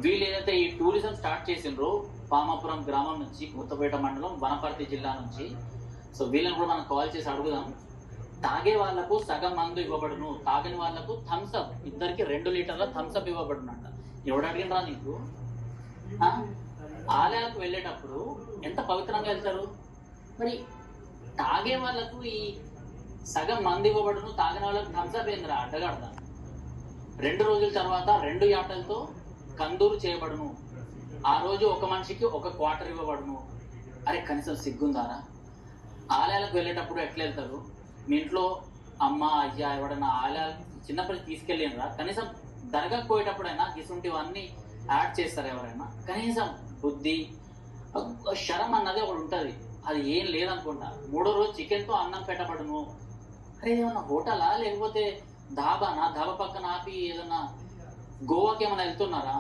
వీళ్ళు ఏదైతే ఈ టూరిజం స్టార్ట్ చేసిండ్రో పామాపురం గ్రామం నుంచి కొత్తపేట మండలం వనపర్తి జిల్లా నుంచి, సో వీళ్ళని కూడా మనం కాల్ చేసి అడుగుదాం. తాగే వాళ్లకు సగం మందు ఇవ్వబడును, తాగని వాళ్లకు థమ్స్అప్, ఇద్దరికి 2 లీటర్ల థమ్స్అప్ ఇవ్వబడునంట. ఎవడు అడిగినరా నీకు? ఆలయాలకు వెళ్ళేటప్పుడు ఎంత పవిత్రంగా వెళ్తారు, మరి తాగే వాళ్లకు ఈ సగం మంది ఇవ్వబడును, తాగిన వాళ్ళకు థమ్స్అప్ ఏందిరా అడ్డగడదా? 2 రోజుల తర్వాత 2 యాటలతో కందూరు చేయబడును, ఆ రోజు ఒక మనిషికి 1 క్వార్టర్ ఇవ్వబడును. అరే కనీసం సిగ్గుందారా? ఆలయాలకు వెళ్ళేటప్పుడు ఎట్లా వెళ్తారు? మీ ఇంట్లో అమ్మ అయ్యా ఎవడన్నా ఆలయాలు చిన్నప్పటికి తీసుకెళ్ళినరా? కనీసం దర్గాకు పోయేటప్పుడైనా ఇసుంటివన్నీ యాడ్ చేస్తారు ఎవరైనా? కనీసం బుద్ధి శరం అన్నది ఒకటి ఉంటుంది, అది ఏం లేదనుకుంటా. 3వ రోజు చికెన్తో అన్నం పెట్టబడును. అరే ఏమన్నా హోటలా లేకపోతే ధాబానా? ధాబా పక్కన ఆపి ఏదన్నా గోవాకి ఏమైనా వెళ్తున్నారా?